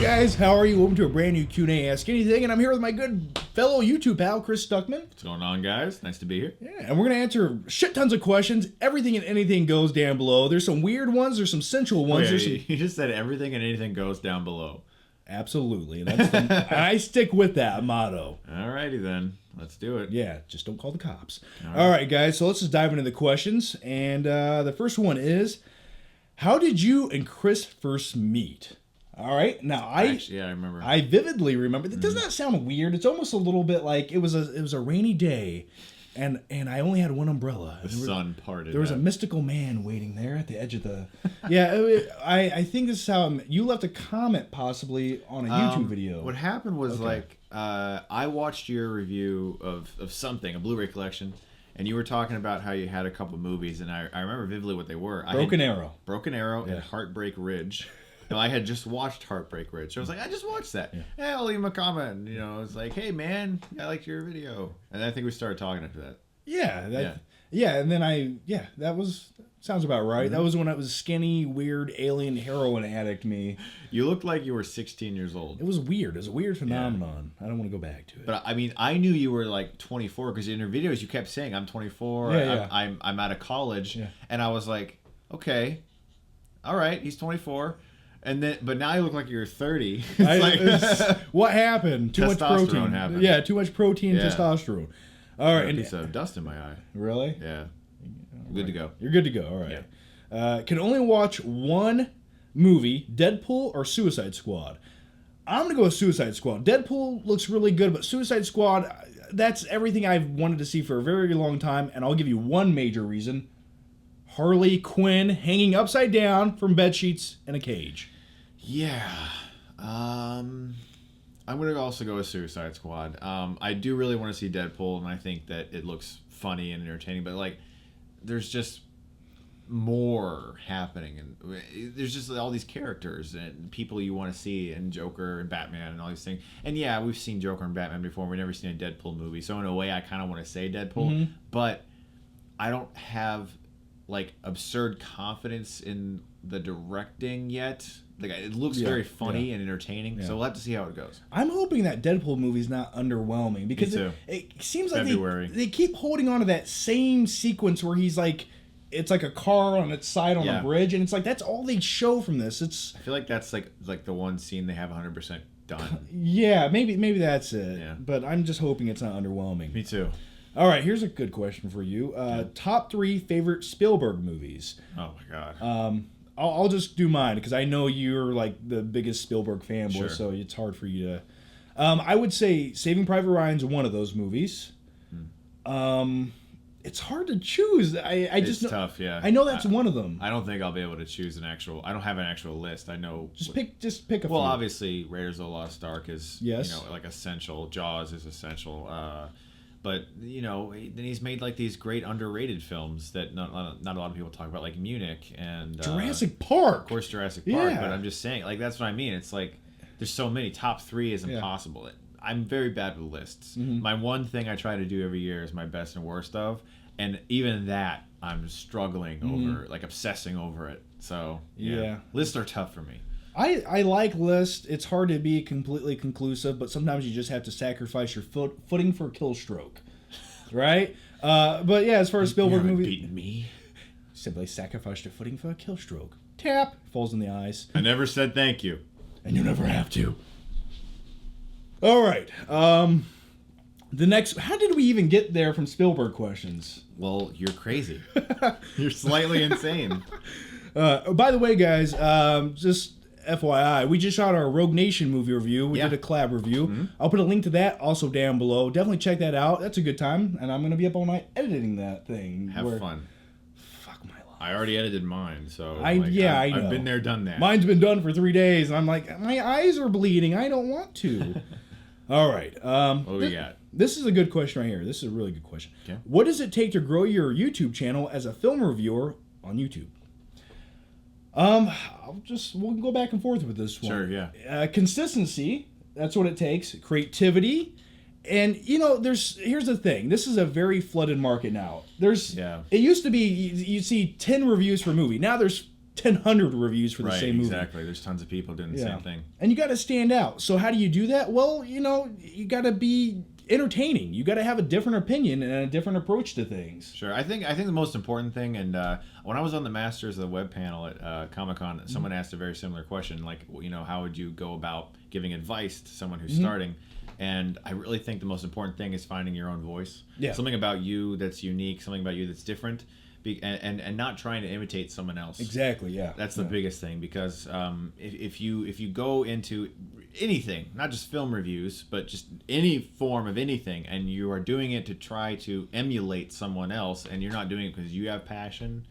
guys, how are you? Welcome to a brand new Q&A Ask Anything, and I'm here with my good fellow YouTube pal, Chris Stuckmann. What's going on, guys? Nice to be here. Yeah, and we're going to answer shit tons of questions. Everything and anything goes down below. There's some weird ones, there's some sensual ones. You just said everything and anything goes down below. Absolutely. I stick with that motto. Alrighty then. Let's do it. Yeah, just don't call the cops. All right, guys, so let's just dive into the questions. And the first one is, how did you and Chris first meet? All right, now I remember. I vividly remember. Doesn't that sound weird? It's almost a little bit like it was a rainy day, and I only had one umbrella. The sun parted. There was a mystical man waiting there at the edge of the. Yeah, I think this is how you left a comment possibly on a YouTube video. What happened was I watched your review of something, a Blu-ray collection, and you were talking about how you had a couple movies, and I remember vividly what they were. Broken Arrow, and Heartbreak Ridge. And I had just watched Heartbreak Ridge. So I was like, I just watched that. Yeah, I'll leave him a comment. You know, it's like, hey man, I liked your video. And I think we started talking after that. Yeah, and then that sounds about right. That was when I was skinny, weird, alien heroin addict me. You looked like you were 16 years old. It was weird. It was a weird phenomenon. I don't want to go back to it. But I mean, I knew you were like 24 because in your videos you kept saying, I'm 24. I'm out of college. Yeah. And I was like, okay, all right, he's 24. And then, but now you look like you're 30. What happened? Too much protein. Happened. Yeah, too much protein and testosterone. All right. A piece of dust in my eye. Really? Yeah. Good to go. You're good to go. All right. Yeah. Can only watch one movie, Deadpool or Suicide Squad? I'm going to go with Suicide Squad. Deadpool looks really good, but Suicide Squad, that's everything I've wanted to see for a very long time, and I'll give you one major reason. Harley Quinn hanging upside down from bed sheets in a cage. Yeah. I'm going to also go with Suicide Squad. I do really want to see Deadpool, and I think that it looks funny and entertaining, but like there's just more happening, and there's just all these characters and people you want to see, and Joker and Batman and all these things. And yeah, we've seen Joker and Batman before. We've never seen a Deadpool movie, so in a way I kind of want to say Deadpool, but I don't have like absurd confidence in the directing yet. Like, it looks very funny and entertaining, so we'll have to see how it goes. I'm hoping that Deadpool movie's not underwhelming, because it seems like they keep holding on to that same sequence where he's like, it's like a car on its side on a bridge, and it's like that's all they show from this. I feel like that's like the one scene they have 100% done. Yeah, maybe that's it. Yeah. But I'm just hoping it's not underwhelming. Me too. All right, here's a good question for you. Top 3 favorite Spielberg movies. Oh my god. I'll just do mine because I know you're like the biggest Spielberg fanboy, so it's hard for you to. I would say Saving Private Ryan's one of those movies. It's hard to choose. It's tough. Yeah, I know that's one of them. I don't think I'll be able to choose an actual. I don't have an actual list. I know. Just pick a few. Well, obviously, Raiders of the Lost Ark is like essential. Jaws is essential. But, you know, then he's made, like, these great underrated films that not a lot of people talk about, like Munich and... Jurassic Park! Of course, Jurassic Park, but I'm just saying, like, that's what I mean. It's like, there's so many. Top 3 is impossible. I'm very bad with lists. My one thing I try to do every year is my best and worst of, and even that, I'm struggling over, like, obsessing over it. So, lists are tough for me. I like lists. It's hard to be completely conclusive, but sometimes you just have to sacrifice your footing for a kill stroke, right? But yeah, as far as Spielberg movies, beaten me. Simply sacrificed your footing for a kill stroke. Tap falls in the eyes. I never said thank you, and you never have to. All right. The next. How did we even get there from Spielberg questions? Well, you're crazy. You're slightly insane. By the way, guys, just FYI, we just shot our Rogue Nation movie review. We did a collab review. I'll put a link to that also down below. Definitely check that out. That's a good time. And I'm going to be up all night editing that thing. Have fun. Fuck my life. I already edited mine, so I know. I've been there, done that. Mine's been done for 3 days, and I'm like, my eyes are bleeding. I don't want to. All right. What we got? This is a good question right here. This is a really good question. Okay. What does it take to grow your YouTube channel as a film reviewer on YouTube? We'll go back and forth with this one. Sure, yeah. Consistency, that's what it takes. Creativity, and you know, here's the thing. This is a very flooded market now. It used to be you see 10 reviews for a movie. Now there's 1,000 reviews for the right, same movie. Exactly. There's tons of people doing the same thing. And you got to stand out. So how do you do that? Well, you got to be entertaining. You got to have a different opinion and a different approach to things. Sure. I think the most important thing, and when I was on the Masters of the Web panel at Comic-Con, someone asked a very similar question, like, how would you go about giving advice to someone who's starting? And I really think the most important thing is finding your own voice. Yeah. Something about you that's unique, something about you that's different. And not trying to imitate someone else. Exactly, yeah. That's the biggest thing, because if you go into anything, not just film reviews, but just any form of anything, and you are doing it to try to emulate someone else, and you're not doing it because you have passion,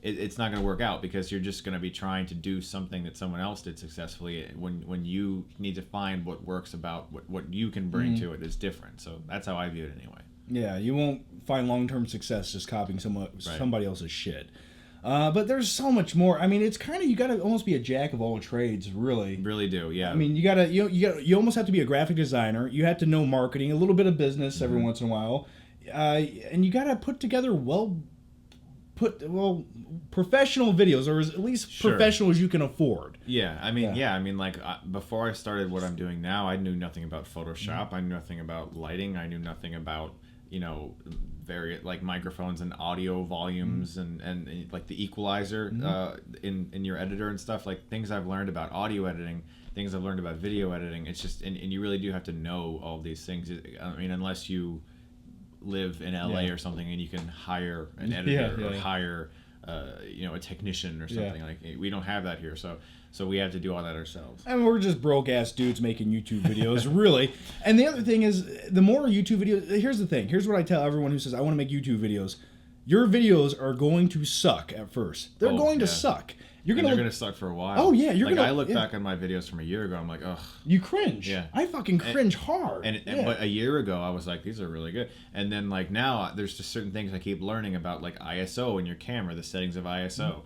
it's not going to work out, because you're just going to be trying to do something that someone else did successfully, when you need to find what works about what you can bring to it is different. So that's how I view it anyway. Yeah, you won't find long-term success just copying somebody else's shit. But there's so much more. I mean, it's kind of, you got to almost be a jack of all trades, really. Really do, yeah. I mean, you almost have to be a graphic designer. You have to know marketing, a little bit of business every once in a while, and you got to put together professional videos, or at least professional as you can afford. Yeah, I mean, like before I started what I'm doing now, I knew nothing about Photoshop. I knew nothing about lighting. I knew nothing about very like microphones and audio volumes and like the equalizer in your editor and stuff, like things I've learned about audio editing, things I've learned about video editing. It's just and you really do have to know all these things. I mean, unless you live in LA or something and you can hire an editor or hire a technician or something. Like, we don't have that here, so we have to do all that ourselves. And we're just broke ass dudes making YouTube videos, really. And the other thing is, the more YouTube videos, here's the thing. Here's what I tell everyone who says, I want to make YouTube videos. Your videos are going to suck at first. They're going to suck. They're going to suck for a while. Oh, yeah. I look back on my videos from a year ago, I'm like, ugh. You cringe. Yeah. I fucking cringe hard. But a year ago, I was like, these are really good. And then, like, now, there's just certain things I keep learning about, like ISO in your camera, the settings of ISO,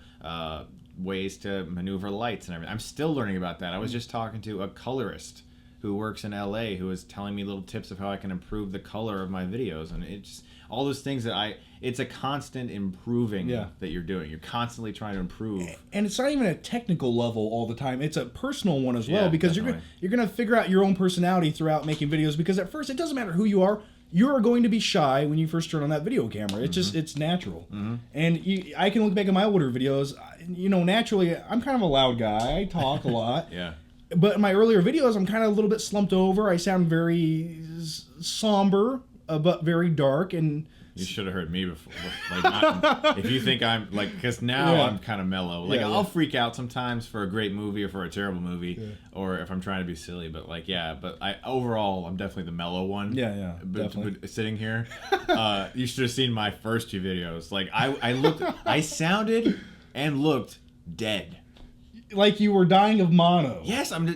ways to maneuver lights and everything. I'm still learning about that. I was just talking to a colorist who works in LA who was telling me little tips of how I can improve the color of my videos. And it's all those things that it's a constant improving that you're doing. You're constantly trying to improve. And it's not even a technical level all the time. It's a personal one as well, because you're going to figure out your own personality throughout making videos, because at first it doesn't matter who you are. You're going to be shy when you first turn on that video camera. It's just, it's natural. And I can look back at my older videos. Naturally, I'm kind of a loud guy. I talk a lot. But in my earlier videos, I'm kind of a little bit slumped over. I sound very somber, but very dark. And you should have heard me before. Like, if you think I'm like, because now I'm kind of mellow. Like, I'll freak out sometimes for a great movie or for a terrible movie, or if I'm trying to be silly. But but overall, I'm definitely the mellow one. But sitting here, you should have seen my first two videos. Like, I sounded and looked dead. Like you were dying of mono. Yes, I'm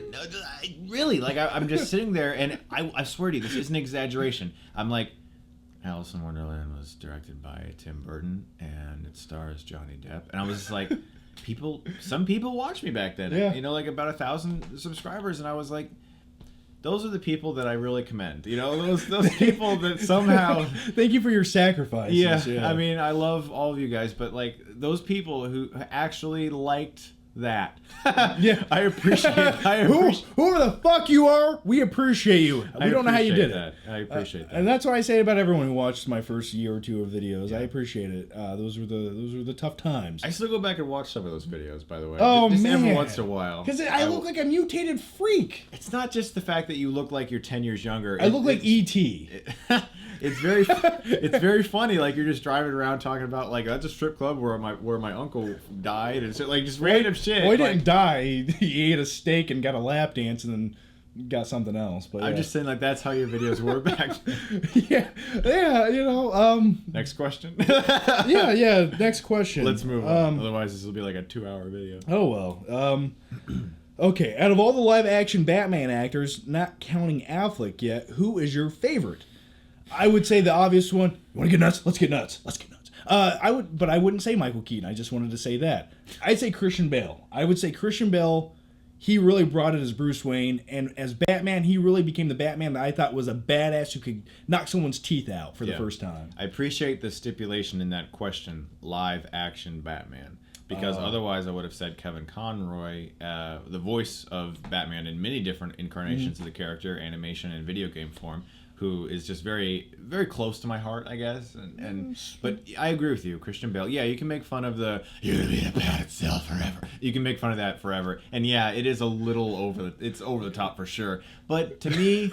really like I'm just sitting there, and I swear to you, this isn't an exaggeration. I'm like, Alice in Wonderland was directed by Tim Burton, and it stars Johnny Depp. And I was just like, some people watched me back then. Like about 1,000 subscribers, and I was like, those are the people that I really commend. Those people that somehow. Thank you for your sacrifices. Yeah, I mean, I love all of you guys, but like those people who actually liked that. I appreciate whoever the fuck you are, we appreciate you. We don't know how you did it. I appreciate that. And that's what I say about everyone who watched my first year or two of videos. I appreciate it. Those were the tough times. I still go back and watch some of those videos, by the way. Oh, just man. Every once in a while. Because I look like a mutated freak. It's not just the fact that you look like you're 10 years younger. I look like E.T. It's very funny. Like, you're just driving around talking about, like, that's a strip club where my uncle died, and so, like, just random shit. Well, he didn't die. He ate a steak and got a lap dance and then got something else. But I'm just saying, like, that's how your videos were back. Next question. Next question. Let's move on. Otherwise, this will be like a 2-hour video. Oh well. Okay. Out of all the live action Batman actors, not counting Affleck yet, who is your favorite? I would say the obvious one. You want to get nuts? Let's get nuts. I wouldn't say Michael Keaton. I just wanted to say that. I'd say Christian Bale. I would say Christian Bale. He really brought it as Bruce Wayne, and as Batman, he really became the Batman that I thought was a badass who could knock someone's teeth out for the first time. I appreciate the stipulation in that question, live action Batman. because otherwise I would have said Kevin Conroy, the voice of Batman in many different incarnations of the character, animation and video game form, who is just very, very close to my heart, I guess. But I agree with you, Christian Bale. Yeah, you can make fun of you're gonna be a bad self forever. You can make fun of that forever, and yeah, it is a little it's over the top for sure. But to me,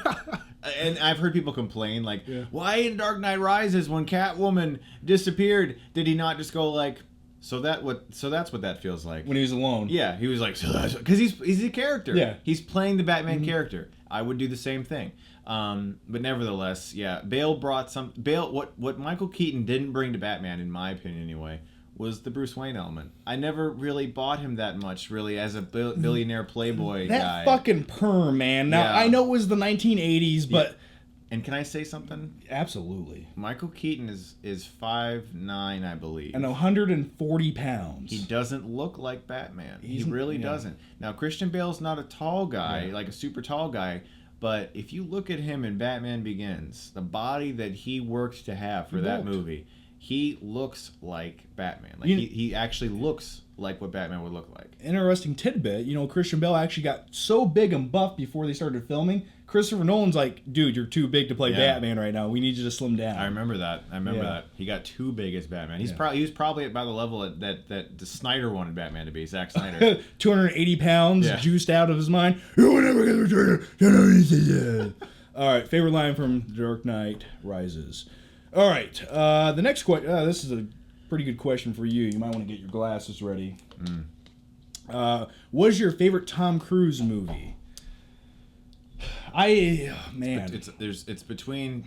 and I've heard people complain like, why in Dark Knight Rises when Catwoman disappeared, did he not just go like? So that's what that feels like when he was alone. Yeah, he was like, so that's because he's a character. Yeah, he's playing the Batman character. I would do the same thing. But nevertheless, yeah, Bale brought what Michael Keaton didn't bring to Batman, in my opinion anyway, was the Bruce Wayne element. I never really bought him that much, really, as a billionaire playboy guy. That fucking perm, man. Now, I know it was the 1980s, but... And can I say something? Absolutely. Michael Keaton is 5'9", I believe. And 140 pounds. He doesn't look like Batman. He really doesn't. Now, Christian Bale's not a tall guy, like a super tall guy, but if you look at him in Batman Begins, the body that he worked to have for that movie, he looks like Batman. Like he actually looks like what Batman would look like. Interesting tidbit, Christian Bale actually got so big and buff before they started filming. Christopher Nolan's like, dude, you're too big to play Batman right now. We need you to slim down. I remember that. He got too big as Batman. He was probably by the level that the Snyder wanted Batman to be, Zack Snyder. 280 pounds, juiced out of his mind. You will never get returned. All right, favorite line from Dark Knight Rises. All right, the next question. This is a pretty good question for you. You might want to get your glasses ready. What is your favorite Tom Cruise movie? It's between.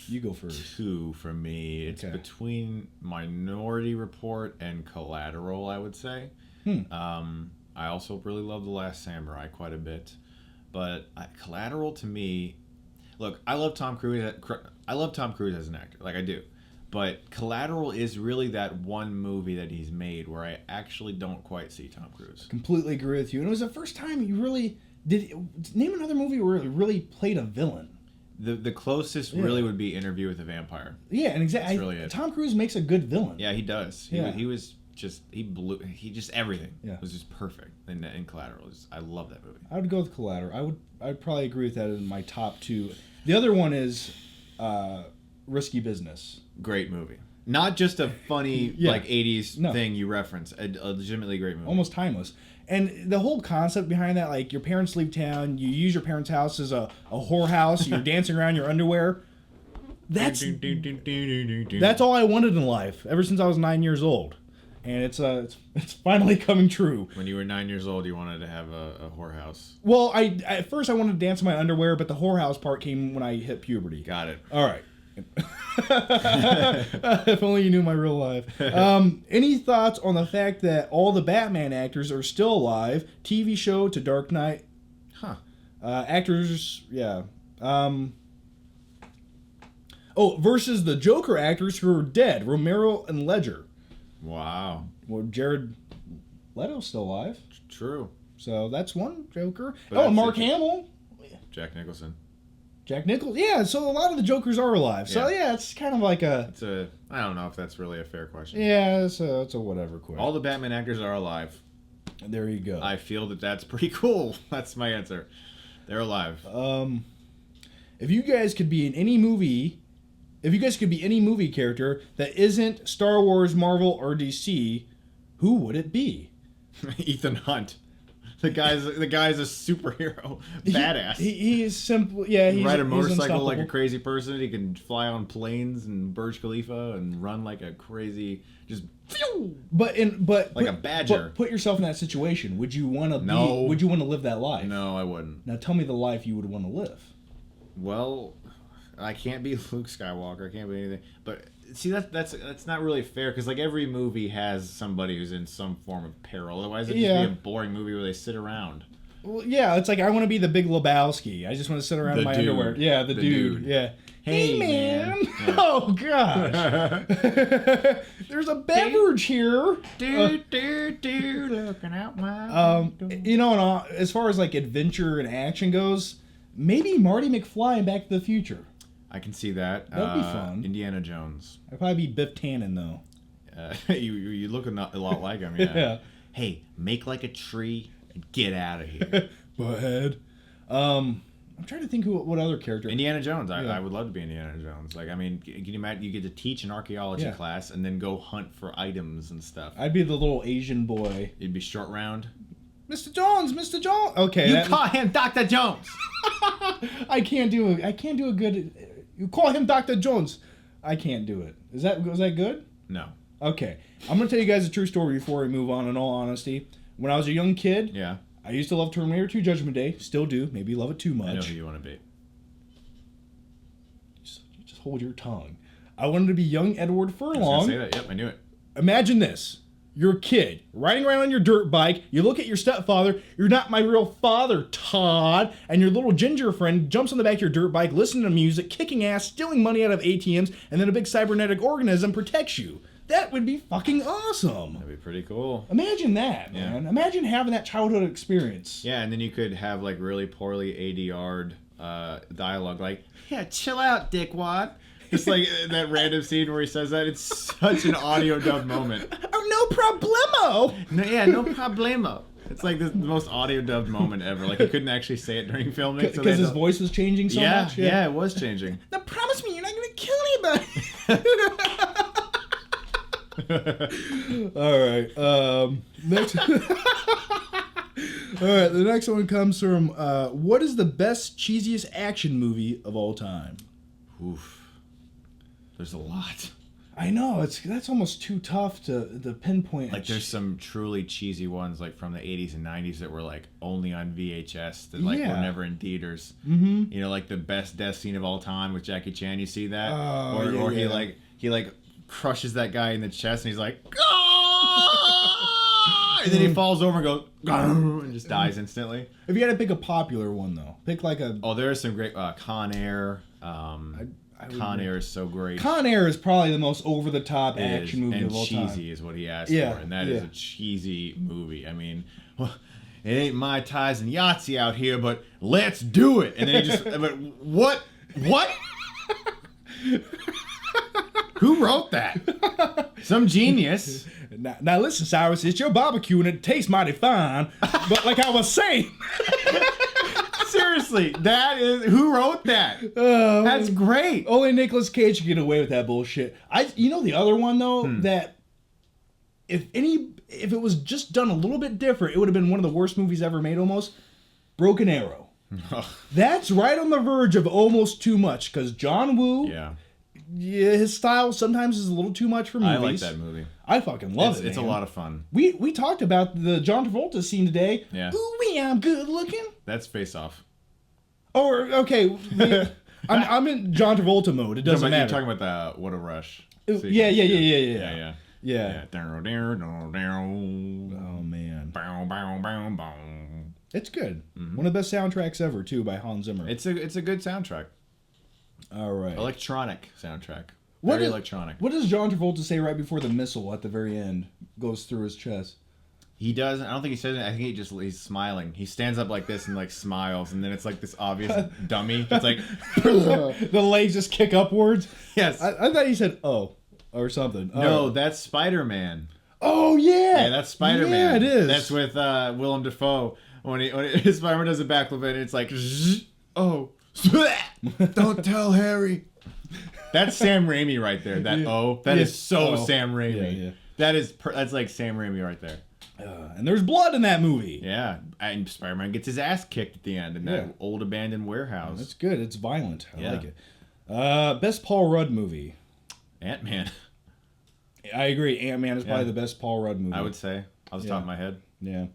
You go first. Two for me. It's between Minority Report and Collateral, I would say. I also really love The Last Samurai quite a bit, but Collateral to me. Look, I love Tom Cruise. I love Tom Cruise as an actor, like I do. But Collateral is really that one movie that he's made where I actually don't quite see Tom Cruise. Completely agree with you. And it was the first time you really did. Name another movie where he really played a villain. The closest really would be Interview with a Vampire. Yeah, and exactly. That's really it. Tom Cruise makes a good villain. Yeah, he does. He was just everything. Yeah. Was just perfect in Collateral. I love that movie. I would go with Collateral. I'd probably agree with that in my top two. The other one is Risky Business. Great movie. Not just a funny like 80s thing you reference. A legitimately great movie. Almost timeless. And the whole concept behind that, like your parents leave town, you use your parents' house as a whorehouse, you're dancing around your underwear. That's all I wanted in life ever since I was 9 years old. And it's finally coming true. When you were 9 years old, you wanted to have a whorehouse. Well, at first I wanted to dance in my underwear, but the whorehouse part came when I hit puberty. Got it. All right. If only you knew my real life. Any thoughts on the fact that all the Batman actors are still alive? TV show to Dark Knight. Actors, yeah. Versus the Joker actors who are dead, Romero and Ledger. Wow. Well, Jared Leto's still alive. True. So that's one Joker. Mark Hamill. Jack Nicholson. Jack Nicholson. Yeah, so a lot of the Jokers are alive. So yeah, it's kind of like I don't know if that's really a fair question. Yeah, it's a whatever question. All the Batman actors are alive. There you go. I feel that's pretty cool. That's my answer. They're alive. If you guys could be in any movie character that isn't Star Wars, Marvel, or DC, who would it be? Ethan Hunt. The guy's a superhero, badass. He is simple. Yeah, he can ride a motorcycle like a crazy person. He can fly on planes and Burj Khalifa and run like a crazy, just. But a badger. Put yourself in that situation. Would you want to? No. Would you want to live that life? No, I wouldn't. Now tell me the life you would want to live. Well, I can't be Luke Skywalker. I can't be anything. But see, that's not really fair because like every movie has somebody who's in some form of peril. Otherwise, it'd just be a boring movie where they sit around. Well, yeah, it's like I want to be the Big Lebowski. I just want to sit around in my underwear. Yeah, the dude. Yeah. Hey man. Yeah. Oh gosh. There's a beverage here. Dude, looking out my window. As far as like adventure and action goes, maybe Marty McFly in Back to the Future. I can see that. That'd be fun. Indiana Jones. I'd probably be Biff Tannen, though. You look a lot like him. Yeah. Yeah. Hey, make like a tree and get out of here. Butthead. I'm trying to think what other character. Indiana Jones. Yeah. I would love to be Indiana Jones. Like, I mean, can you imagine you get to teach an archaeology class and then go hunt for items and stuff? I'd be the little Asian boy. You'd be short round. Mr. Jones, Mr. Jones. Okay. You call him Dr. Jones. I can't do a good. You call him Dr. Jones. I can't do it. Was that good? No. Okay. I'm gonna tell you guys a true story before we move on. In all honesty, when I was a young kid, Yeah. I used to love Terminator 2 Judgment Day. Still do. Maybe love it too much. I know who you want to be. Just hold your tongue. I wanted to be young Edward I was Furlong. gonna say that. Yep, I knew it. Imagine this. You're a kid, riding around on your dirt bike, you look at your stepfather, you're not my real father, Todd, and your little ginger friend jumps on the back of your dirt bike, listening to music, kicking ass, stealing money out of ATMs, and then a big cybernetic organism protects you. That would be fucking awesome. That'd be pretty cool. Imagine that, man. Imagine having that childhood experience. Yeah, and then you could have like really poorly ADR'd dialogue, like, "Yeah, chill out, dickwad." It's like that random scene where he says that. It's such an audio dub moment. Oh, no problemo. No problemo. It's like the most audio dubbed moment ever. Like he couldn't actually say it during filming. Because his voice was changing so much? Yeah, it was changing. Now promise me you're not going to kill anybody. All right. Next. All right. The next one comes from what is the best, cheesiest action movie of all time? Oof. There's a lot. I know. That's almost too tough to pinpoint. Like there's some truly cheesy ones like from the 80s and 90s that were like only on VHS that like were never in theaters. Mm-hmm. You know, like the best death scene of all time with Jackie Chan. You see that? Or he like crushes that guy in the chest and he's like, "Ah!" And then he falls over and goes, and just dies instantly. If you had to pick a popular one though, pick like a. Oh, there are some great Con Air. Con Air is so great. Con Air is probably the most over-the-top action movie of all time. And cheesy is what he asked for, and that is a cheesy movie. I mean, well, it ain't my ties and Yahtzee out here, but let's do it. And then he just, but what? Who wrote that? Some genius. Now listen, Cyrus, it's your barbecue and it tastes mighty fine. But like I was saying... Seriously, who wrote that? That's great. Only Nicolas Cage could get away with that bullshit. The other one though, that if it was just done a little bit different, it would have been one of the worst movies ever made almost. Broken Arrow. That's right on the verge of almost too much because John Woo, his style sometimes is a little too much for movies. I like that movie. I fucking love it. It's a lot of fun. We talked about the John Travolta scene today. Yeah. Ooh, I'm good looking. That's Face Off. Or okay, I'm in John Travolta mode. It doesn't matter. You're talking about the What a Rush. Yeah. Oh man. Bow, bow, bow, bow. It's good. Mm-hmm. One of the best soundtracks ever too by Hans Zimmer. It's a good soundtrack. All right. Electronic soundtrack. Very electronic. What does John Travolta say right before the missile at the very end goes through his chest? He does. I don't think he says it. I think he's smiling. He stands up like this and like smiles, and then it's like this obvious dummy. It's like the legs just kick upwards. Yes. I thought he said "oh" or something. No, that's Spider-Man. Oh yeah. Yeah, that's Spider-Man. Yeah, it is. That's with Willem Dafoe when Spider-Man does a backflip and it's like oh, don't tell Harry. That's Sam Raimi right there. That is so Sam Raimi. Yeah. That's like Sam Raimi right there. And there's blood in that movie. Yeah, and Spider-Man gets his ass kicked at the end in that old abandoned warehouse. That's good. It's violent. I like it. Best Paul Rudd movie. Ant-Man. I agree. Ant-Man is probably the best Paul Rudd movie. I would say, off the top of my head. Yeah.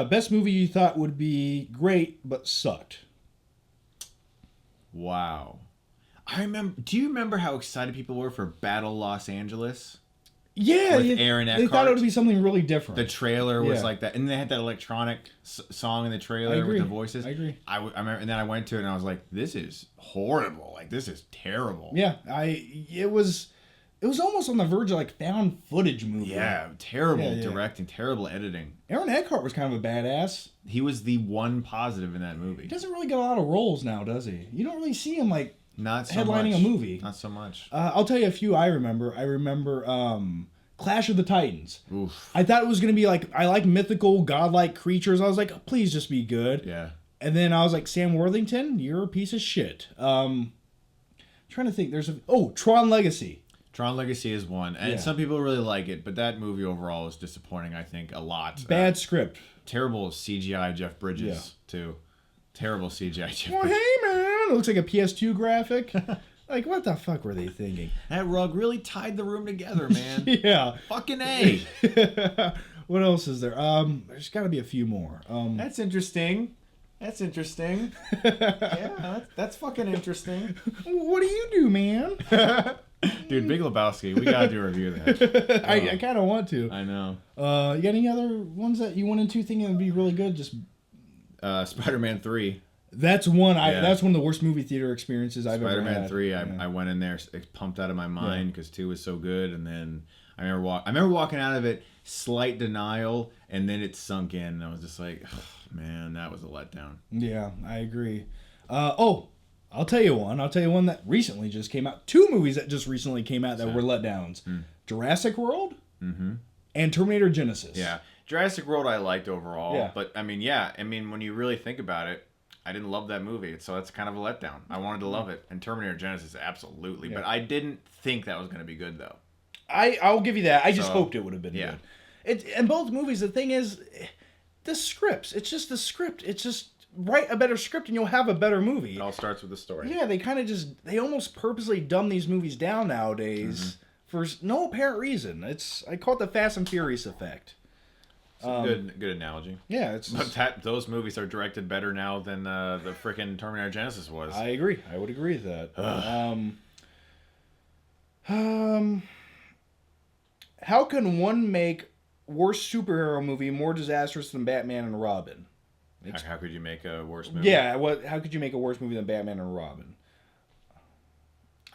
Best movie you thought would be great but sucked. Wow. Do you remember how excited people were for Battle Los Angeles? Yeah, with Aaron Eckhart. They thought it would be something really different. The trailer was like that, and they had that electronic song in the trailer with the voices. I agree. I remember, and then I went to it and I was like, "This is horrible! Like this is terrible." Yeah, it was almost on the verge of like found footage movie. Yeah, terrible directing, terrible editing. Aaron Eckhart was kind of a badass. He was the one positive in that movie. He doesn't really get a lot of roles now, does he? You don't really see him like not so headlining much. a movie. Not so much. I'll tell you a few I remember. I remember Clash of the Titans. Oof. I thought it was going to be like, I like mythical, godlike creatures. I was like, please just be good. Yeah. And then I was like, Sam Worthington, you're a piece of shit. Trying to think. Tron Legacy. Tron Legacy is one. And Yeah. some people really like it, but that movie overall is disappointing, I think, a lot. Bad script. Terrible CGI Jeff Bridges, too. Terrible CGI Jeff Well, Bridges. hey, man. It looks like a PS2 graphic. Like, what the fuck were they thinking? That rug really tied the room together, man. Yeah. Fucking A. What else is there? There's got to be a few more. That's interesting. That's interesting. Yeah, that's fucking interesting. What do you do, man? Dude, Big Lebowski, we gotta do a review of that. I kind of want to. I know. You got any other ones that you went into thinking would be really good? Just Spider-Man 3. that's one. Yeah. That's one of the worst movie theater experiences I've ever Spider-Man had. 3, Yeah. I went in there pumped out of my mind because 2 was so good, and then I remember walking out of it, slight denial, and then it sunk in, and I was just like, oh, man, that was a letdown. Yeah, I agree. I'll tell you one. I'll tell you one that recently just came out. 2 movies that just recently came out that were letdowns. Jurassic World and Terminator Genesis. Yeah. Jurassic World I liked overall, Yeah. but I mean, when you really think about it, I didn't love that movie, so that's kind of a letdown. I wanted to love it, and Terminator Genesis, absolutely, but I didn't think that was going to be good, though. I'll give you that. I just hoped it would have been yeah. good. And both movies, the thing is, the scripts. It's just the script. It's just write a better script and you'll have a better movie. It all starts with the story. Yeah, they kind of they almost purposely dumb these movies down nowadays for no apparent reason. I call it the Fast and Furious effect. It's a good analogy. Yeah, it's. But those movies are directed better now than the frickin' Terminator Genesis was. I agree. I would agree with that. How can one make worst superhero movie more disastrous than Batman and Robin? How could you make a worse movie? Yeah, how could you make a worse movie than Batman and Robin?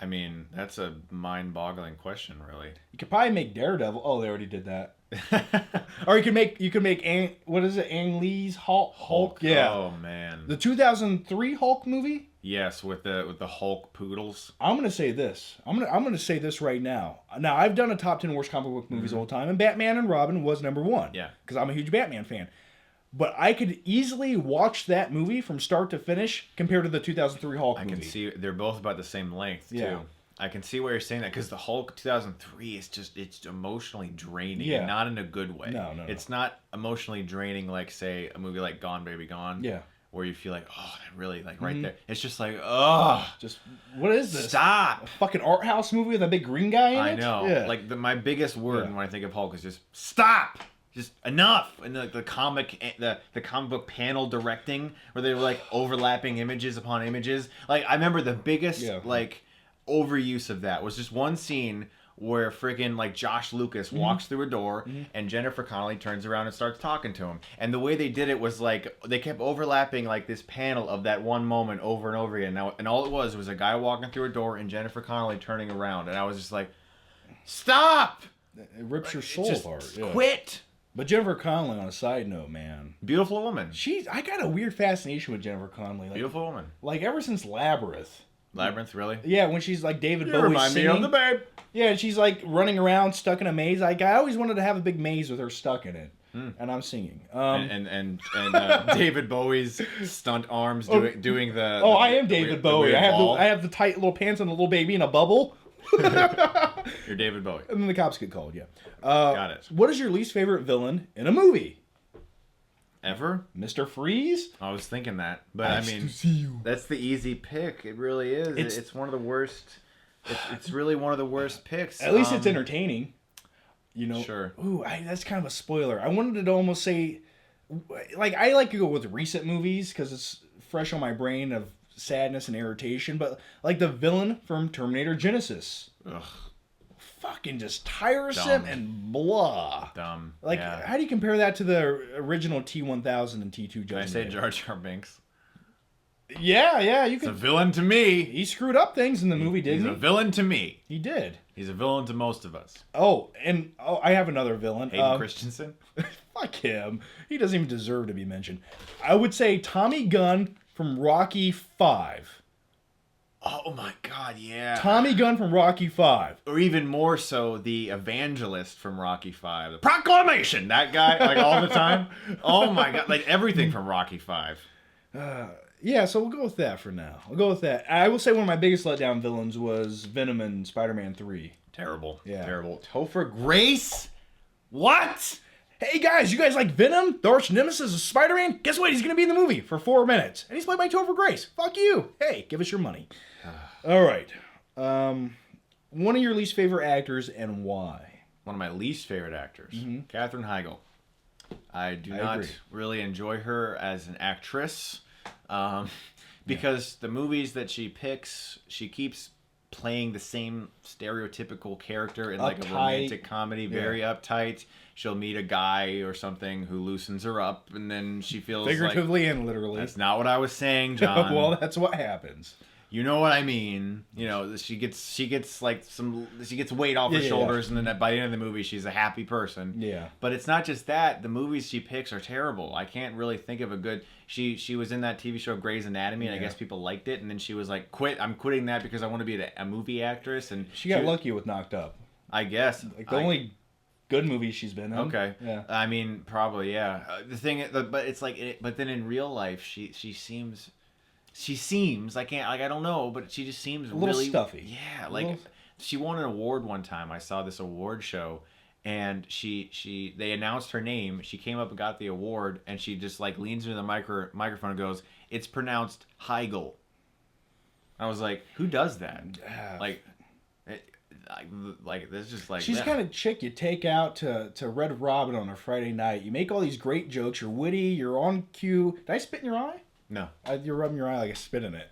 I mean, that's a mind-boggling question, really. You could probably make Daredevil. Oh, they already did that. Or you could make Ang Lee's Hulk? Yeah. Oh man. The 2003 Hulk movie? Yes, with the Hulk poodles. I'm gonna say this. I'm gonna say this right now. Now I've done a top 10 worst comic book movies of all time, and Batman and Robin was number 1. Yeah. Because I'm a huge Batman fan. But I could easily watch that movie from start to finish compared to the 2003 Hulk movie. I can see they're both about the same length too. Yeah. I can see why you're saying that because the Hulk 2003 is it's emotionally draining, Yeah. and not in a good way. No. It's not emotionally draining like say a movie like Gone Baby Gone. Yeah. Where you feel like, oh, that really like right there. It's just like, oh, Just what is this? stop. A fucking art house movie with a big green guy in it? I know. Yeah. Like my biggest word Yeah. when I think of Hulk is just stop. Just enough. And the comic book panel directing where they were like overlapping images upon images. Like I remember the biggest like overuse of that was just one scene where freaking like Josh Lucas walks through a door and Jennifer Connelly turns around and starts talking to him. And the way they did it was like they kept overlapping like this panel of that one moment over and over again. Now and all it was a guy walking through a door and Jennifer Connelly turning around, and I was just like, stop! It rips your soul Just apart. Yeah. quit. But Jennifer Connelly, on a side note, man, Beautiful woman. I got a weird fascination with Jennifer Connelly. Like, Beautiful woman. like ever since Labyrinth. Labyrinth, really? Yeah, when she's like David You Bowie remind singing. me of the babe. Yeah, and she's like running around stuck in a maze. Like I always wanted to have a big maze with her stuck in it, and I'm singing. And David Bowie's stunt arms doing the. Oh, the- I am the David weird- Bowie. the weird ball. I have the tight little pants and the little baby in a bubble. You're David Bowie. And then the cops get called. Yeah. Got it. What is your least favorite villain in a movie? Ever? Mr. Freeze? I was thinking that, but I mean, see you. that's the easy pick. It really is. It's one of the worst. It's really one of the worst picks. At least it's entertaining. You know. Sure. Ooh, that's kind of a spoiler. I wanted to almost say, like, I like to go with recent movies because it's fresh on my brain of sadness and irritation. But like the villain from Terminator Genesis, Ugh, fucking just tiresome Dumb. and blah. dumb. Like, yeah. how do you compare that to the original T-1000 and T2 Did I Judgment? say Day? Jar Jar Binks? Yeah, you He's a could. villain to me. He screwed up things in the movie, He's didn't a he? villain to me. He did. He's a villain to most of us. Oh, I have another villain. Hayden Christensen. Fuck him. He doesn't even deserve to be mentioned. I would say Tommy Gunn from Rocky 5. Oh my God, yeah. Tommy Gunn from Rocky 5. Or even more so, the evangelist from Rocky 5. The proclamation! That guy, like, all the time. Oh my God. Like, everything from Rocky 5. Yeah, so we'll go with that for now. I'll go with that. I will say one of my biggest letdown villains was Venom in Spider-Man 3. Terrible. Yeah. Terrible. Topher Grace? What? Hey guys, you guys like Venom? The arch nemesis of Spider-Man? Guess what? He's going to be in the movie for 4 minutes. And he's played by Topher Grace. Fuck you. Hey, give us your money. All right. One of your least favorite actors and why? One of my least favorite actors. Katherine Heigl. I do not agree. really enjoy her as an actress. Because the movies that she picks, she keeps playing the same stereotypical character in like a Uptight. romantic comedy, very uptight. She'll meet a guy or something who loosens her up, and then she feels Figuratively like, and literally. that's not what I was saying, John. Well, that's what happens. You know what I mean. You know, she gets like she gets weight off her shoulders, and then by the end of the movie, she's a happy person. Yeah. But it's not just that. The movies she picks are terrible. I can't really think of a good. She was in that TV show Grey's Anatomy, and I guess people liked it, and then she was like, "Quit! I'm quitting that because I want to be a movie actress." And She got lucky with Knocked Up. I guess Like the only good movie she's been in. Okay. Yeah. I mean, probably yeah. But it's like, but then in real life, she seems. I don't know, but she just seems A little really stuffy. Yeah, like she won an award one time. I saw this award show, and they announced her name. She came up and got the award, and she just like leans into the microphone and goes, "It's pronounced Heigl." I was like, "Who does that?" Like this, just like she's kind of chick you take out to Red Robin on a Friday night. You make all these great jokes. You're witty. You're on cue. Did I spit in your eye? No. You're rubbing your eye like I spit in it.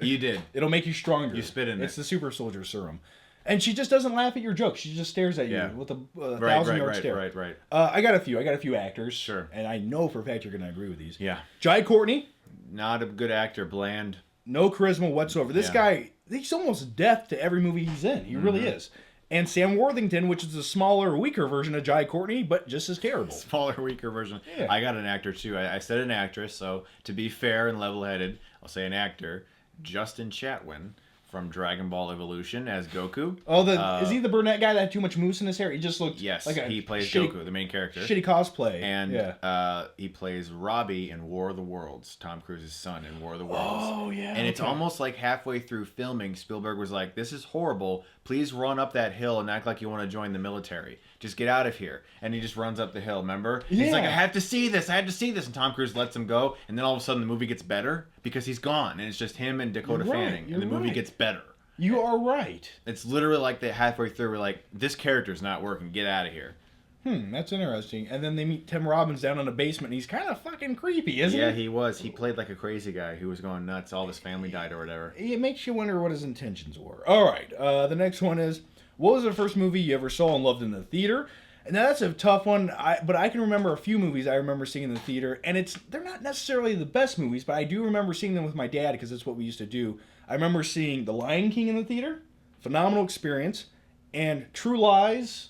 You did. It'll make you stronger. You spit in it. It's the super soldier serum. And she just doesn't laugh at your jokes. She just stares at you with a 1,000-yard stare. Right. I got a few actors. Sure. And I know for a fact you're going to agree with these. Yeah. Jai Courtney. Not a good actor. Bland. No charisma whatsoever. This guy, he's almost deaf to every movie he's in. He really is. And Sam Worthington, which is a smaller, weaker version of Jai Courtney, but just as terrible. Smaller, weaker version. Yeah. I got an actor, too. I said an actress, so to be fair and level-headed, I'll say an actor. Justin Chatwin from Dragon Ball Evolution as Goku. Oh, is he the brunette guy that had too much mousse in his hair? He just looked like he plays shitty, Goku, the main character. Shitty cosplay. And he plays Robbie in War of the Worlds, Tom Cruise's son in War of the Worlds. Oh, yeah. And it's almost like halfway through filming, Spielberg was like, "This is horrible. Please run up that hill and act like you want to join the military. Just get out of here." And he just runs up the hill, remember? Yeah. He's like, I have to see this. And Tom Cruise lets him go. And then all of a sudden the movie gets better because he's gone. And it's just him and Dakota Fanning. And the movie gets better. You are right. It's literally like that halfway through, we're like, this character's not working. Get out of here. That's interesting. And then they meet Tim Robbins down in the basement, and he's kind of fucking creepy, isn't he? Yeah, he was. He played like a crazy guy who was going nuts. All of his family died or whatever. It makes you wonder what his intentions were. All right. The next one is, what was the first movie you ever saw and loved in the theater? And that's a tough one, but I can remember a few movies I remember seeing in the theater, and they're not necessarily the best movies, but I do remember seeing them with my dad because that's what we used to do. I remember seeing The Lion King in the theater, phenomenal experience, and True Lies,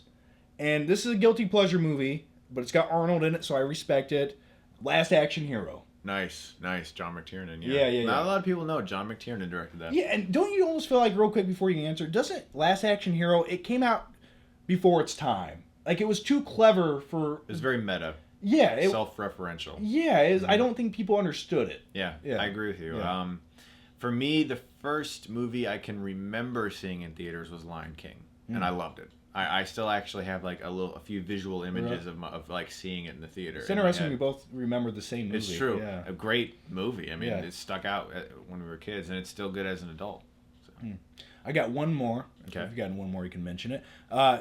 and this is a guilty pleasure movie, but it's got Arnold in it, so I respect it. Last Action Hero. Nice. John McTiernan. Yeah. Not a lot of people know John McTiernan directed that. Yeah, and don't you almost feel like, real quick before you answer, doesn't Last Action Hero, it came out before its time. Like, it was too clever for... It was very meta. Yeah. Self-referential. Yeah, I don't think people understood it. Yeah, I agree with you. Yeah. For me, the first movie I can remember seeing in theaters was Lion King, and I loved it. I still actually have like a few visual images of like seeing it in the theater. It's interesting we both remember the same movie. It's true. Yeah. A great movie. I mean, it stuck out when we were kids, and it's still good as an adult. So. I got one more. Okay. If you've got one more, you can mention it.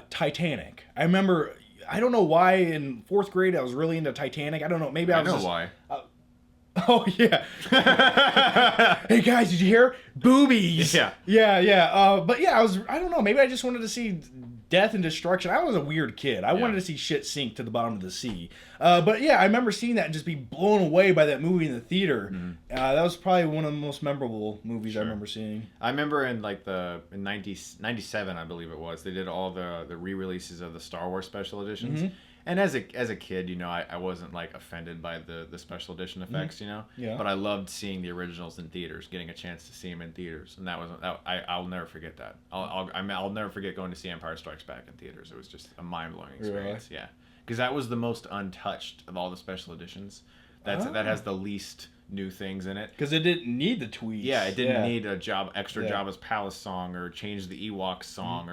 Titanic. I remember, I don't know why in 4th grade I was really into Titanic. I don't know. Maybe I was why. Oh, yeah. Hey, guys, did you hear? Boobies. Yeah. Yeah. But yeah, I don't know. Maybe I just wanted to see death and destruction. I was a weird kid. I wanted to see shit sink to the bottom of the sea. But yeah, I remember seeing that and just be blown away by that movie in the theater. That was probably one of the most memorable movies I remember seeing. I remember in 97, I believe it was, they did all the re-releases of the Star Wars special editions. And as a kid, I wasn't like offended by the special edition effects, Yeah. But I loved seeing the originals in theaters, getting a chance to see them in theaters, and I'll never forget that. I'll never forget going to see Empire Strikes Back in theaters. It was just a mind blowing experience. Really? Yeah, because that was the most untouched of all the special editions. That has the least new things in it. Because it didn't need the tweets. Yeah, it didn't need extra Jabba's Palace song or change the Ewok song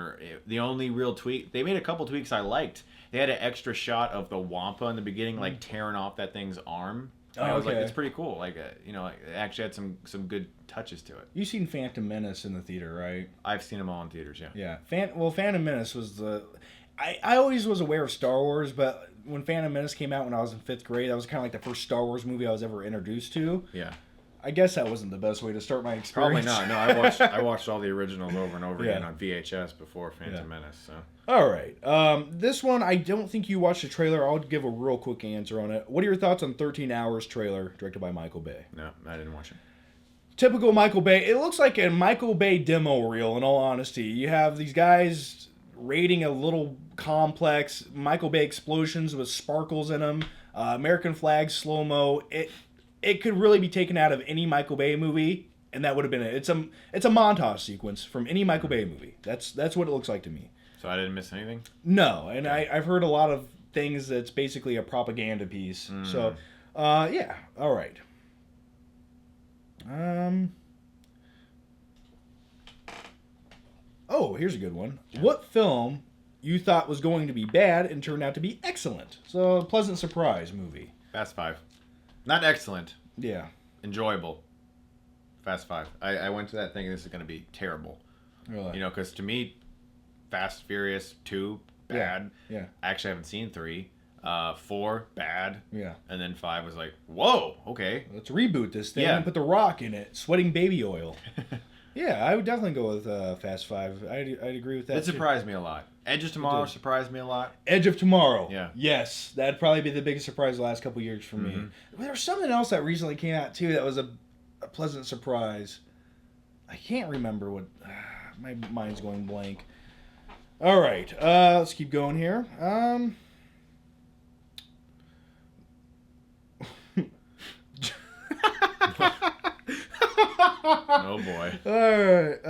the only real tweak. They made a couple tweaks I liked. They had an extra shot of the Wampa in the beginning, like tearing off that thing's arm. I was like, it's pretty cool. Like, it actually had some good touches to it. You've seen Phantom Menace in the theater, right? I've seen them all in theaters. Yeah. Yeah. Phantom Menace was I always was aware of Star Wars, but when Phantom Menace came out when I was in 5th grade, that was kind of like the first Star Wars movie I was ever introduced to. Yeah. I guess that wasn't the best way to start my experience. Probably not. No, I watched all the originals over and over again on VHS before Phantom Menace. So. All right. This one, I don't think you watched the trailer. I'll give a real quick answer on it. What are your thoughts on 13 Hours trailer directed by Michael Bay? No, I didn't watch it. Typical Michael Bay. It looks like a Michael Bay demo reel, in all honesty. You have these guys raiding a little complex, Michael Bay explosions with sparkles in them, American flag slow-mo. It could really be taken out of any Michael Bay movie, and that would have been it. It's a montage sequence from any Michael Bay movie. That's what it looks like to me. So I didn't miss anything? No, and I've heard a lot of things that's basically a propaganda piece. So, yeah, all right. Oh, here's a good one. Yeah. What film you thought was going to be bad and turned out to be excellent? So, a pleasant surprise movie. Fast 5. Not excellent. Yeah. Enjoyable. Fast 5. I went to that thinking this is going to be terrible. Really? Because to me, Fast Furious 2, bad. Yeah. I actually haven't seen 3. 4, bad. Yeah. And then 5 was like, whoa, okay. Let's reboot this thing and put The Rock in it, sweating baby oil. Yeah, I would definitely go with Fast 5. I'd agree with that. It surprised me a lot. Edge of Tomorrow surprised me a lot. Edge of Tomorrow. Yeah. Yes, that'd probably be the biggest surprise the last couple years for me. There was something else that recently came out, too, that was a pleasant surprise. I can't remember what... my mind's going blank. All right, let's keep going here. Oh boy. Alright,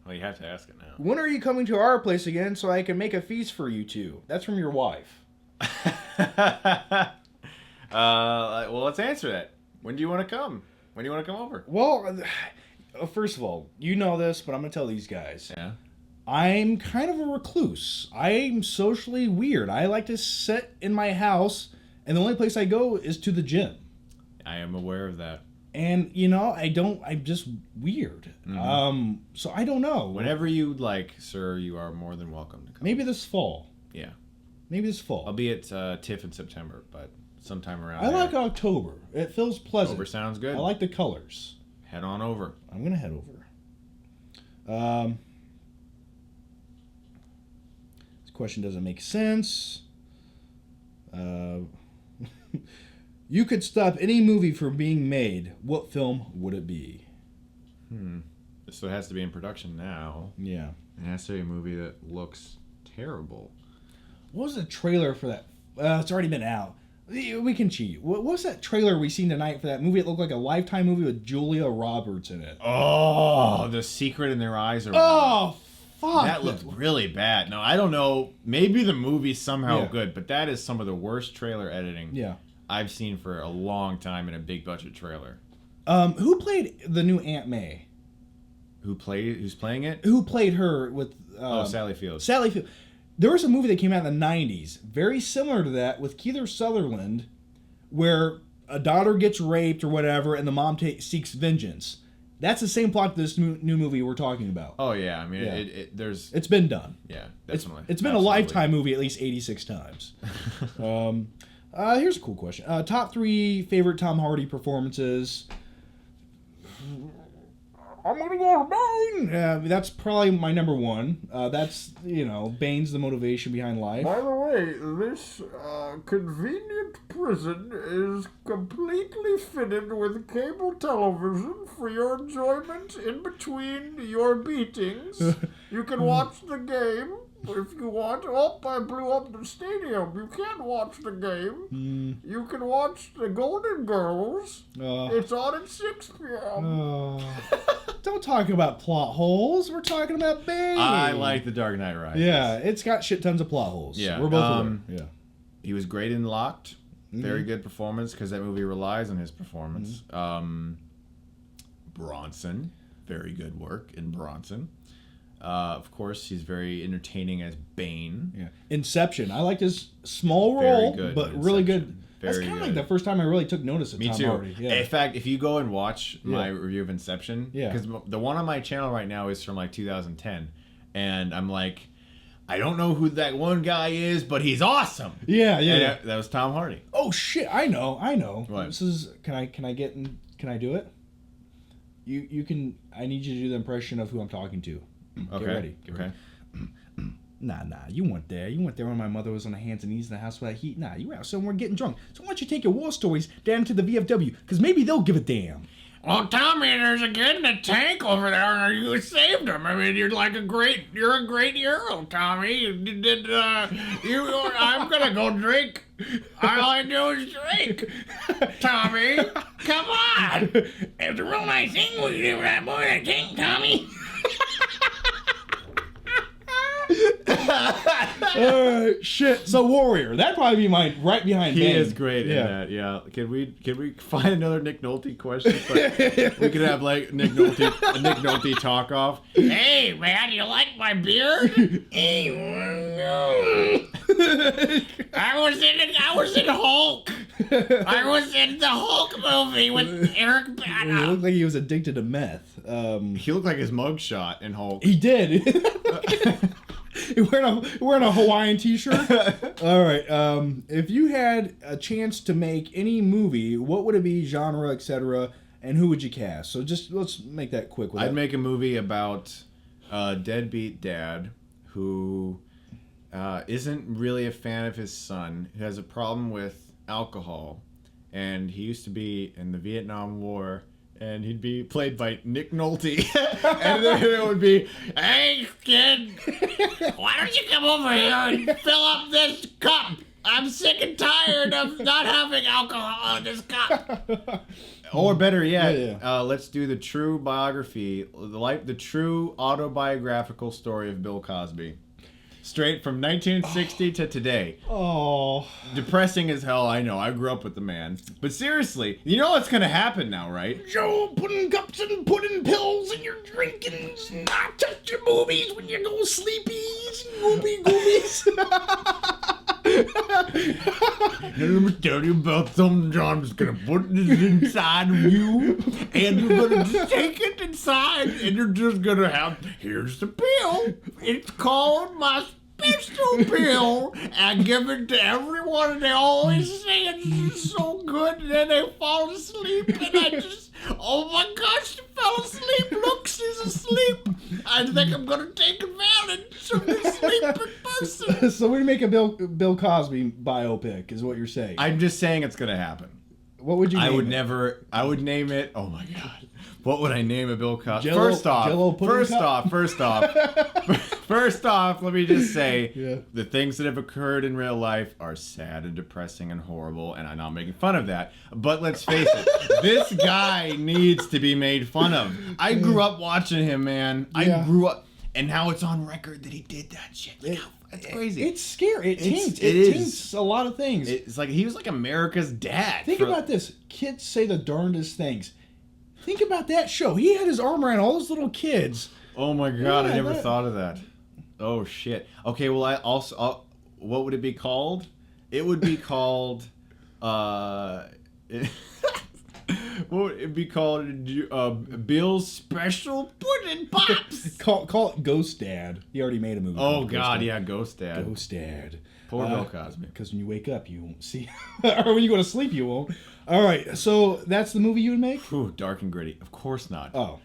well, you have to ask it now. When are you coming to our place again so I can make a feast for you two? That's from your wife. Well, let's answer that. When do you want to come? When do you want to come over? Well, first of all, you know this, but I'm going to tell these guys. Yeah. I'm kind of a recluse. I'm socially weird. I like to sit in my house, and the only place I go is to the gym. I am aware of that. And, I'm just weird. So I don't know. Whenever you'd like, sir, you are more than welcome to come. Maybe this fall. Yeah. Maybe this fall. I'll be at TIFF in September, but sometime around I there. like October. It feels pleasant. October sounds good. I like the colors. Head on over. I'm going to head over. This question doesn't make sense. You could stop any movie from being made. What film would it be? So it has to be in production now. Yeah. It has to be a movie that looks terrible. What was the trailer for that? It's already been out. We can cheat. What was that trailer we seen tonight for that movie? It looked like a Lifetime movie with Julia Roberts in it. Oh, The Secret in Their Eyes. Oh, fuck. That looked really bad. No, I don't know. Maybe the movie's somehow good, but that is some of the worst trailer editing I've seen for a long time in a big budget trailer. Who played the new Aunt May? Who's playing it? Who played her with... Sally Field. Sally Field. There was a movie that came out in the 90s, very similar to that, with Kiefer Sutherland, where a daughter gets raped or whatever, and the mom seeks vengeance. That's the same plot to this new movie we're talking about. Oh, yeah. I mean, it's been done. Yeah, definitely. It's been a Lifetime movie at least 86 times. Here's a cool question. Top 3 favorite Tom Hardy performances. I'm gonna go with Bane. That's probably my number 1. That's Bane's the motivation behind life. By the way, this convenient prison is completely fitted with cable television for your enjoyment in between your beatings. You can watch the game If you want, I blew up the stadium. You can't watch the game. You can watch the Golden Girls. It's on at 6 p.m. Don't talk about plot holes. We're talking about Bane. I like The Dark Knight Rises. Yeah, it's got shit tons of plot holes. Yeah. We're both aware. Yeah. He was great in Locked. Very good performance because that movie relies on his performance. Bronson. Very good work in Bronson. Of course, he's very entertaining as Bane. Yeah. Inception. I liked his small role, but really good. That's kind of like the first time I really took notice of Tom Hardy. Yeah. In fact, if you go and watch my review of Inception, because the one on my channel right now is from like 2010, and I'm like, I don't know who that one guy is, but he's awesome. Yeah. And that was Tom Hardy. Oh shit! I know. What? This is. Can I do it? You can. I need you to do the impression of who I'm talking to. Okay. Get ready. Okay. Nah, you weren't there. You weren't there when my mother was on her hands and knees in the house with that heat. Nah, you were out somewhere getting drunk. So why don't you take your war stories down to the VFW? Because maybe they'll give a damn. Well, Tommy, there's a kid in a tank over there, and you saved him. I mean, you're a great hero, Tommy. You did, I'm gonna go drink. All I do is drink. Tommy, come on. It's a real nice thing when you do that boy that tank, Tommy. Shit. So Warrior, that'd probably be mine right behind He Bane. is great in that. Yeah. Can we find another Nick Nolte question? We could have like a Nick Nolte talk off. Hey man, you like my beard? Hey, no. I was in Hulk. I was in the Hulk movie with Eric Bana. He looked like he was addicted to meth. He looked like his mugshot in Hulk. He did. He wearing a Hawaiian t-shirt. All right. If you had a chance to make any movie, what would it be, genre, etc., and who would you cast? So just let's make that quick. I'd make a movie about a deadbeat dad who isn't really a fan of his son, who has a problem with alcohol, and he used to be in the Vietnam War. And he'd be played by Nick Nolte. And then it would be, hey, kid, why don't you come over here and fill up this cup? I'm sick and tired of not having alcohol in this cup. Or better yet, let's do the true biography, the true autobiographical story of Bill Cosby. Straight from 1960 to today. Oh. Depressing as hell, I know. I grew up with the man. But seriously, you know what's going to happen now, right? Joe, putting cups and putting pills and you're drinking and not touch your movies when you go sleepies and goobies. Let me tell you about something, John. I'm just going to put this inside of you, and you're going to just take it inside, and you're just going to have, here's the pill. It's called my special pill. I give it to everyone, and they always say it's so good, and then they fall asleep, and I just, oh my gosh, she fell asleep. Look, she's asleep. I think I'm going to take advantage of this sleeping person. So we're going to make a Bill Cosby biopic, is what you're saying. I'm just saying it's going to happen. What would you name I would name it, oh my God. What would I name a Bill Cosby? First off, let me just say, the things that have occurred in real life are sad and depressing and horrible, and I'm not making fun of that. But let's face it, this guy needs to be made fun of. I grew up watching him, man. I grew up, and now it's on record that he did that shit. That's crazy. It's scary. It taints a lot of things. It's like he was like America's dad. Think about this. Kids say the darndest things. Think about that show. He had his arm around all those little kids. Oh my God, I never thought of that. Oh shit. Okay, well what would it be called? It would be called what would it be called? Bill's Special Pudding Pops. Call it Ghost Dad. He already made a movie. Oh God, yeah, Ghost Dad. Ghost Dad. Poor Bill Cosby. Because when you wake up, you won't see, or when you go to sleep, you won't. All right, so that's the movie you would make? Ooh, dark and gritty. Of course not. Oh.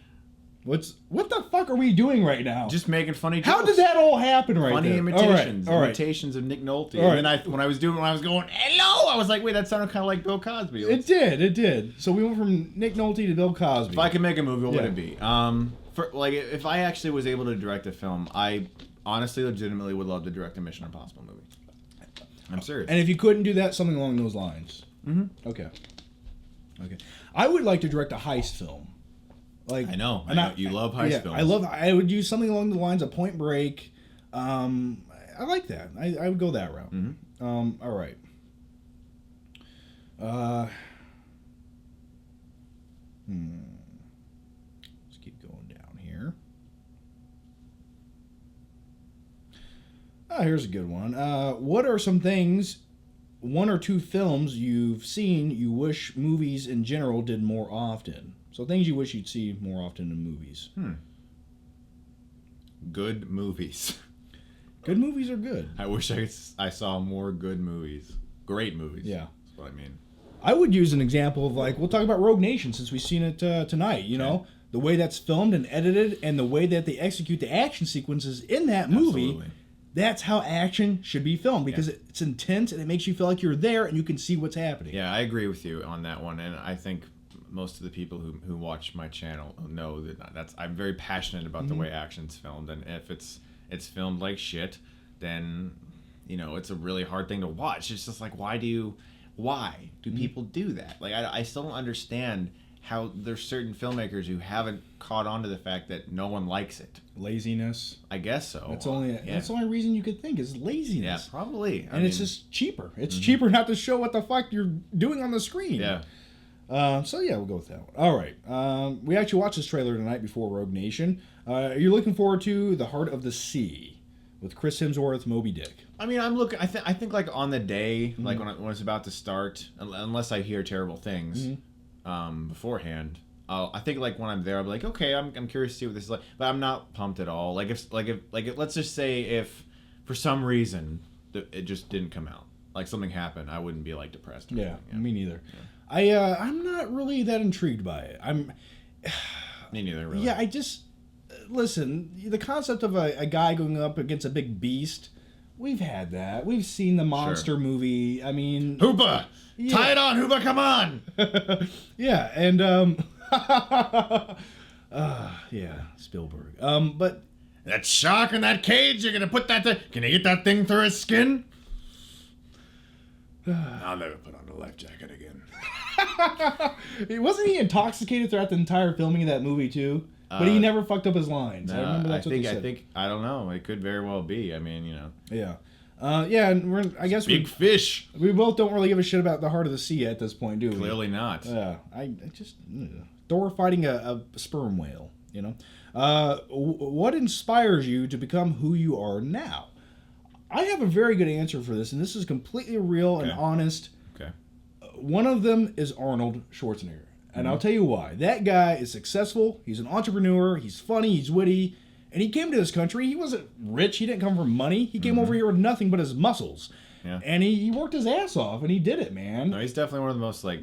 What the fuck are we doing right now? Just making funny jokes. How did that all happen right funny there? Imitations. All right. Imitations of Nick Nolte. All And then when I was going, hello, I was like, wait, that sounded kind of like Bill Cosby. It did. So we went from Nick Nolte to Bill Cosby. If I could make a movie, what would it be? If I actually was able to direct a film, I honestly, legitimately would love to direct a Mission Impossible movie. I'm serious. And if you couldn't do that, something along those lines. Mm-hmm. Okay. I would like to direct a heist film. Like I know you love heist films. I would use something along the lines of Point Break. I like that. I would go that route. Mm-hmm. All right. Let's keep going down here. Here's a good one. What are some things, one or two films you've seen you wish movies in general did more often? So things you wish you'd see more often in movies. Good movies. Good movies are good. I wish I saw more good movies. Great movies. Yeah. That's what I mean. I would use an example of, like, we'll talk about Rogue Nation since we've seen it tonight. You know, the way that's filmed and edited and the way that they execute the action sequences in that movie. Absolutely. That's how action should be filmed because it's intense and it makes you feel like you're there and you can see what's happening. Yeah, I agree with you on that one, and I think most of the people who watch my channel know that I'm very passionate about the way action's filmed, and if it's filmed like shit, then it's a really hard thing to watch. It's just like, why do people do that? Like, I still don't understand how there's certain filmmakers who haven't caught on to the fact that no one likes it. Laziness. I guess so. That's the only reason you could think is laziness. Yeah, probably. And it's just cheaper. It's cheaper not to show what the fuck you're doing on the screen. Yeah. So yeah, we'll go with that one. All right. We actually watched this trailer tonight before Rogue Nation. Are you looking forward to The Heart of the Sea with Chris Hemsworth, Moby Dick? I mean, I'm looking. I think like on the day, like when it's about to start, unless I hear terrible things beforehand. I think like when I'm there, I'll be like, okay, I'm curious to see what this is like, but I'm not pumped at all. Like if let's just say if for some reason it just didn't come out, like something happened, I wouldn't be like depressed. Or anything. Me neither. Yeah. I'm not really that intrigued by it. Me neither, really. Yeah, I just listen. The concept of a guy going up against a big beast. We've had that. We've seen the monster movie. I mean, Hoopa, tie it on, Hoopa, come on. Yeah, and yeah, Spielberg. But That shark in that cage, you're gonna put that there. Can you get that thing through his skin? I'll never put on a life jacket again. wasn't he intoxicated throughout the entire filming of that movie too? But he never fucked up his lines. I remember that's what they said. I think I don't know. It could very well be. I mean, Yeah. Yeah, and I guess big fish. we both don't really give a shit about the Heart of the Sea at this point, do we? Clearly not. Yeah, I just Thor fighting a sperm whale. What inspires you to become who you are now? I have a very good answer for this, and this is completely real and honest. Okay. One of them is Arnold Schwarzenegger, and I'll tell you why. That guy is successful. He's an entrepreneur. He's funny. He's witty. And he came to this country. He wasn't rich. He didn't come from money. He came over here with nothing but his muscles. Yeah. And he worked his ass off, and he did it, man. No, he's definitely one of the most I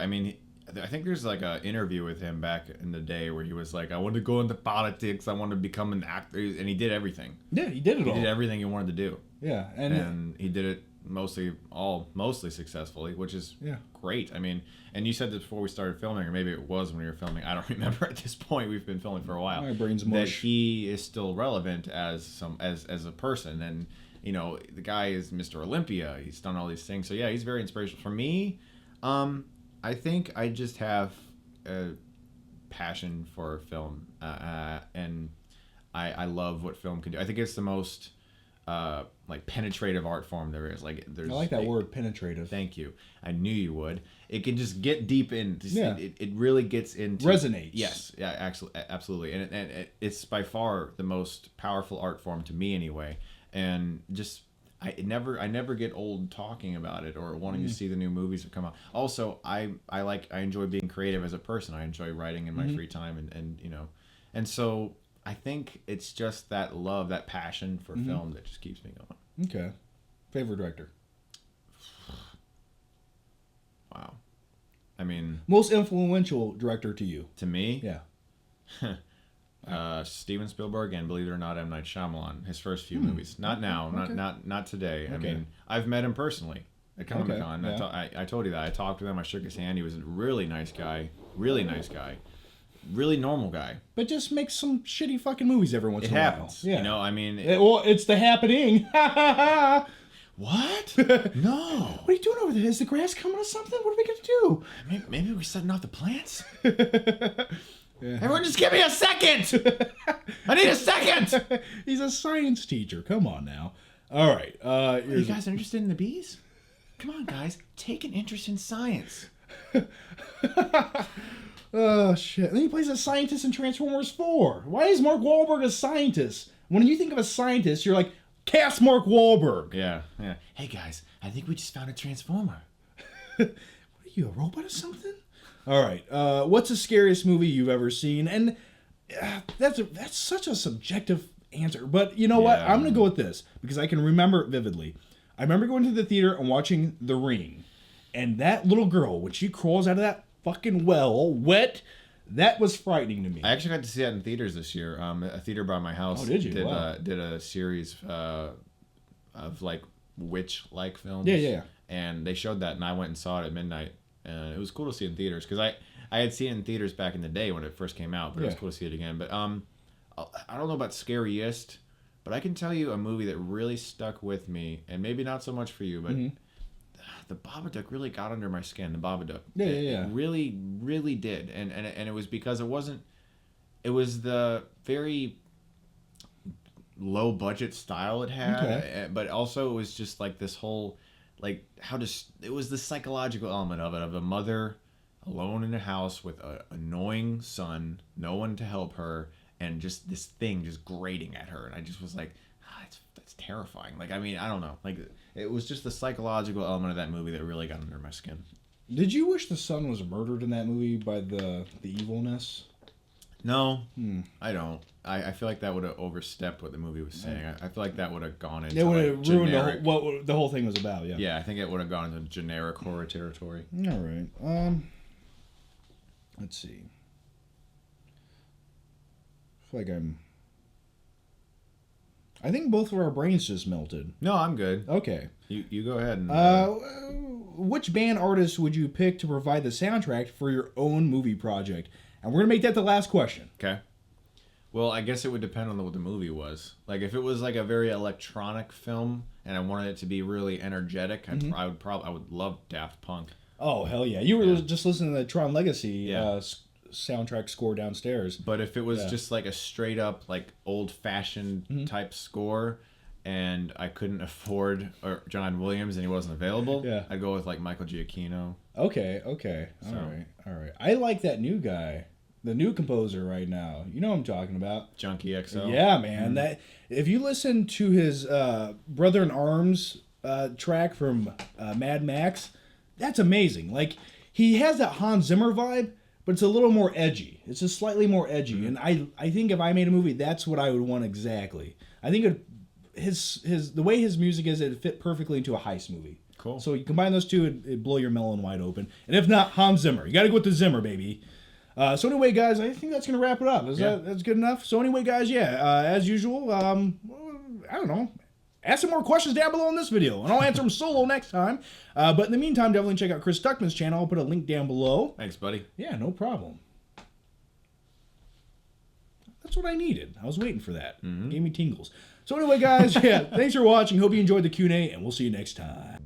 mean, I think there's like an interview with him back in the day where he was like, I want to go into politics. I want to become an actor. And he did everything. Yeah, he did it all. He did everything he wanted to do. Yeah. And he did it mostly successfully, which is great. I mean, and you said this before we started filming, or maybe it was when we were filming. I don't remember at this point. We've been filming for a while. My brain's mush. That he is still relevant as a person, and the guy is Mr. Olympia. He's done all these things. So yeah, he's very inspirational for me. I think I just have a passion for film, and I love what film can do. I think it's the most penetrative art form there is. Like there's. I like that word, penetrative. Thank you. I knew you would. It can just get deep in. It really gets into. Resonates. Yes. Yeah. Actually, absolutely. And it's by far the most powerful art form to me, anyway. And just. I never get old talking about it or wanting to see the new movies that come out. Also, I enjoy being creative as a person. I enjoy writing in my free time and so I think it's just that love, that passion for film that just keeps me going. Okay. Favorite director? Wow. I mean, most influential director to you? To me? Yeah. Steven Spielberg, and believe it or not, M. Night Shyamalan. His first few movies. Not now. Okay. Not today. Okay. I mean, I've met him personally at Comic-Con. Yeah. I told you that. I talked with him. I shook his hand. He was a really nice guy. Really nice guy. really normal guy. But just makes some shitty fucking movies every once It in a while. happens. Yeah. You know, I mean... Well, it's the happening. What? No. What are you doing over there? Is the grass coming or something? What are we going to do? Maybe we're setting off the plants? Yeah. Everyone just give me a second! I need a second! He's a science teacher. Come on now. All right. Are you guys interested in the bees? Come on, guys. Take an interest in science. Oh, shit. And then he plays a scientist in Transformers 4. Why is Mark Wahlberg a scientist? When you think of a scientist, you're like, cast Mark Wahlberg. Yeah. Hey, guys. I think we just found a transformer. What are you, a robot or something? All right. What's the scariest movie you've ever seen? And that's such a subjective answer. But you know what? I'm going to go with this because I can remember it vividly. I remember going to the theater and watching The Ring. And that little girl, when she crawls out of that fucking well, all wet, that was frightening to me. I actually got to see that in theaters this year. A theater by my house did you? Wow. did a series of like witch-like films. Yeah. And they showed that, and I went and saw it at midnight. And it was cool to see it in theaters because I had seen it in theaters back in the day when it first came out, but it was cool to see it again. But I don't know about scariest, but I can tell you a movie that really stuck with me, and maybe not so much for you, but the Babadook really got under my skin. The Babadook, it really, really did, and it was because it was the very low budget style it had, but also it was just like this whole. Like it was the psychological element of it, of a mother alone in a house with an annoying son, no one to help her, and just this thing just grating at her. And I just was like, that's terrifying. Like, I mean, I don't know. Like, it was just the psychological element of that movie that really got under my skin. Did you wish the son was murdered in that movie by the evilness? No, I don't. I feel like that would have overstepped what the movie was saying. I feel like that would have gone into it would have ruined generic... what the whole thing was about. Yeah. Yeah, I think it would have gone into generic horror territory. All right. Let's see. I feel like I think both of our brains just melted. No, I'm good. Okay. You go ahead. And, which band artist would you pick to provide the soundtrack for your own movie project? And we're going to make that the last question. Okay. Well, I guess it would depend on what the movie was. Like, if it was like a very electronic film and I wanted it to be really energetic, I would love Daft Punk. Oh, hell yeah. You were just listening to the Tron Legacy soundtrack score downstairs. But if it was just like a straight up, like, old-fashioned type score and I couldn't afford John Williams and he wasn't available, I'd go with, like, Michael Giacchino. Okay. All right. I like that new guy. The new composer right now. You know what I'm talking about. Junkie XL. Yeah, man. That if you listen to his Brother in Arms track from Mad Max, that's amazing. Like, he has that Hans Zimmer vibe, but it's a little more edgy. It's just slightly more edgy. And I think if I made a movie, that's what I would want exactly. I think the way his music is, it'd fit perfectly into a heist movie. Cool. So you combine those two, it'd blow your melon wide open. And if not, Hans Zimmer. You got to go with the Zimmer, baby. So anyway, guys, I think that's going to wrap it up. That's good enough? So anyway, guys, as usual, I don't know. Ask some more questions down below in this video, and I'll answer them solo next time. But in the meantime, definitely check out Chris Stuckmann's channel. I'll put a link down below. Thanks, buddy. Yeah, no problem. That's what I needed. I was waiting for that. Gave me tingles. So anyway, guys, thanks for watching. Hope you enjoyed the Q&A, and we'll see you next time.